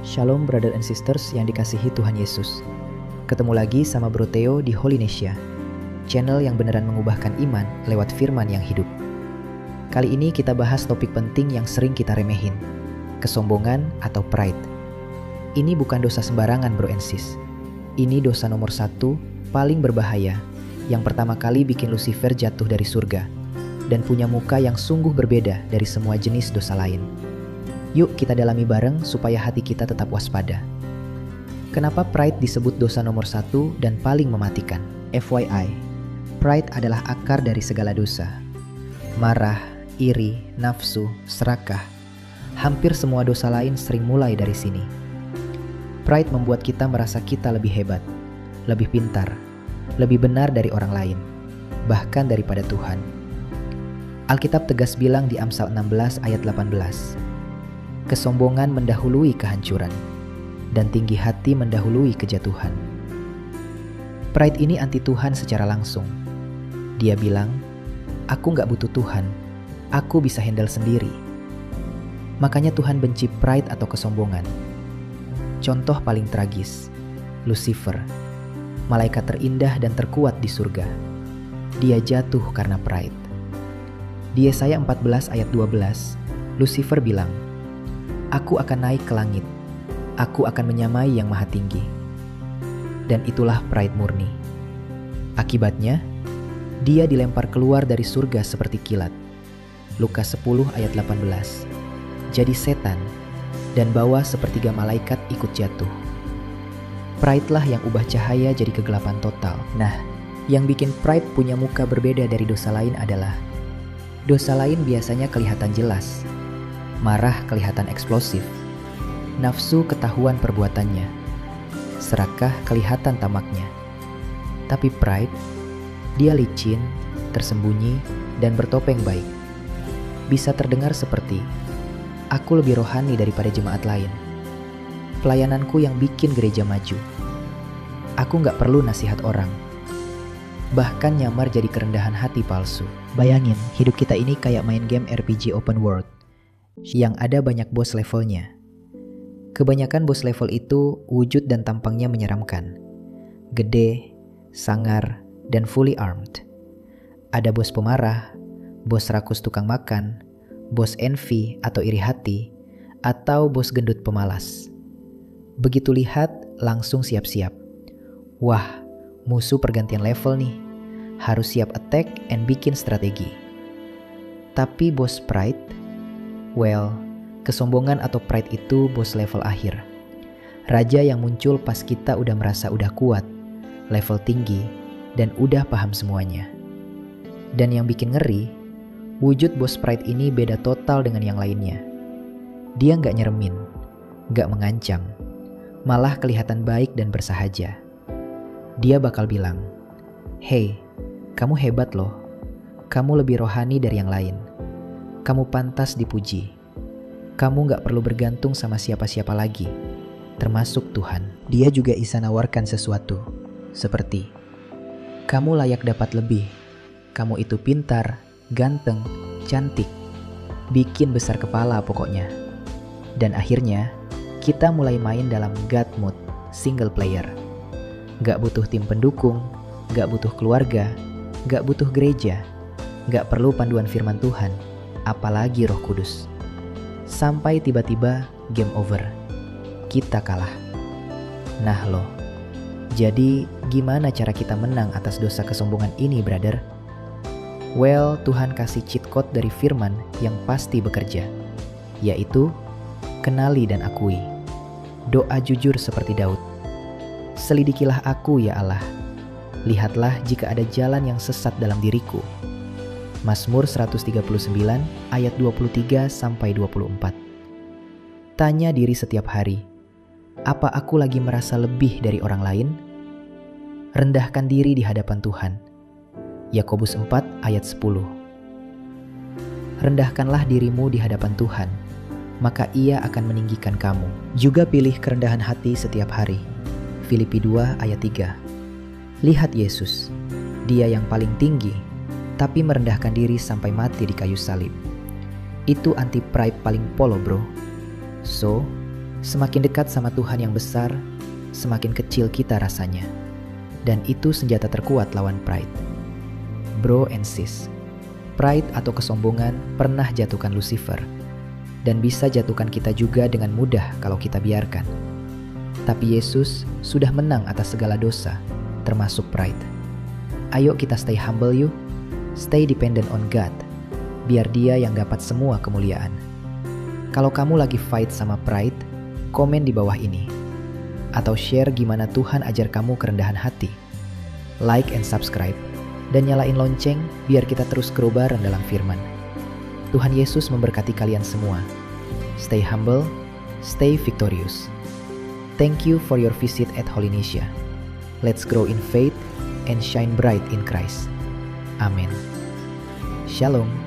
Shalom brother and sisters yang dikasihi Tuhan Yesus. Ketemu lagi sama Bro Theo di Holynesia, channel yang beneran mengubahkan iman lewat firman yang hidup. Kali ini kita bahas topik penting yang sering kita remehin, kesombongan atau pride. Ini bukan dosa sembarangan bro and sis. Ini dosa nomor 1 paling berbahaya, yang pertama kali bikin Lucifer jatuh dari surga, dan punya muka yang sungguh berbeda dari semua jenis dosa lain. Yuk kita dalami bareng supaya hati kita tetap waspada. Kenapa pride disebut dosa nomor 1 dan paling mematikan? FYI, pride adalah akar dari segala dosa. Marah, iri, nafsu, serakah. Hampir semua dosa lain sering mulai dari sini. Pride membuat kita merasa kita lebih hebat, lebih pintar, lebih benar dari orang lain, bahkan daripada Tuhan. Alkitab tegas bilang di Amsal 16 ayat 18, kesombongan mendahului kehancuran, dan tinggi hati mendahului kejatuhan. Pride ini anti Tuhan secara langsung. Dia bilang, aku gak butuh Tuhan, aku bisa handle sendiri. Makanya Tuhan benci pride atau kesombongan. Contoh paling tragis, Lucifer, malaikat terindah dan terkuat di surga. Dia jatuh karena pride. Di Yesaya 14 ayat 12, Lucifer bilang, aku akan naik ke langit, aku akan menyamai yang maha tinggi. Dan itulah pride murni. Akibatnya, dia dilempar keluar dari surga seperti kilat. Lukas 10 ayat 18. Jadi setan, dan bawa sepertiga malaikat ikut jatuh. Pride lah yang ubah cahaya jadi kegelapan total. Nah, yang bikin pride punya muka berbeda dari dosa lain adalah, dosa lain biasanya kelihatan jelas. Marah kelihatan eksplosif, nafsu ketahuan perbuatannya, serakah kelihatan tamaknya. Tapi pride, dia licin, tersembunyi, dan bertopeng baik. Bisa terdengar seperti, aku lebih rohani daripada jemaat lain. Pelayananku yang bikin gereja maju. Aku gak perlu nasihat orang. Bahkan nyamar jadi kerendahan hati palsu. Bayangin, hidup kita ini kayak main game RPG open world, yang ada banyak boss levelnya. Kebanyakan boss level itu wujud dan tampangnya menyeramkan. Gede, sangar, dan fully armed. Ada bos pemarah, bos rakus tukang makan, bos envy atau iri hati, atau bos gendut pemalas. Begitu lihat, langsung siap-siap. Wah, musuh pergantian level nih. Harus siap attack and bikin strategi. Tapi bos pride, well, kesombongan atau pride itu bos level akhir. Raja yang muncul pas kita udah merasa udah kuat, level tinggi, dan udah paham semuanya. Dan yang bikin ngeri, wujud bos pride ini beda total dengan yang lainnya. Dia gak nyeremin, gak mengancam, malah kelihatan baik dan bersahaja. Dia bakal bilang, hey, kamu hebat loh, kamu lebih rohani dari yang lain, kamu pantas dipuji. Kamu gak perlu bergantung sama siapa-siapa lagi, termasuk Tuhan. Dia juga bisa nawarkan sesuatu, seperti, kamu layak dapat lebih, kamu itu pintar, ganteng, cantik, bikin besar kepala pokoknya. Dan akhirnya, kita mulai main dalam God mode, single player. Gak butuh tim pendukung, gak butuh keluarga, gak butuh gereja, gak perlu panduan firman Tuhan, apalagi Roh Kudus. Sampai tiba-tiba game over. Kita kalah. Nah loh, jadi gimana cara kita menang atas dosa kesombongan ini, brother? Well, Tuhan kasih cheat code dari firman yang pasti bekerja, yaitu kenali dan akui. Doa jujur seperti Daud. Selidikilah aku ya Allah. Lihatlah jika ada jalan yang sesat dalam diriku. Mazmur 139 ayat 23-24. Tanya diri setiap hari, apa aku lagi merasa lebih dari orang lain? Rendahkan diri di hadapan Tuhan. Yakobus 4 ayat 10. Rendahkanlah dirimu di hadapan Tuhan, maka Ia akan meninggikan kamu. Juga pilih kerendahan hati setiap hari. Filipi 2 ayat 3. Lihat Yesus, Dia yang paling tinggi, tapi merendahkan diri sampai mati di kayu salib. Itu anti pride paling polo bro. So, Semakin dekat sama Tuhan yang besar, semakin kecil kita rasanya. Dan itu senjata terkuat lawan pride. Bro and sis, pride atau kesombongan pernah jatuhkan Lucifer, dan bisa jatuhkan kita juga dengan mudah kalau kita biarkan. Tapi Yesus sudah menang atas segala dosa, termasuk pride. Ayo kita stay humble yuk, stay dependent on God, biar Dia yang dapat semua kemuliaan. Kalau kamu lagi fight sama pride, komen di bawah ini. Atau share gimana Tuhan ajar kamu kerendahan hati. Like and subscribe, dan nyalain lonceng biar kita terus grow bareng dalam firman. Tuhan Yesus memberkati kalian semua. Stay humble, stay victorious. Thank you for your visit at Holynesia. Let's grow in faith and shine bright in Christ. Amen. Shalom.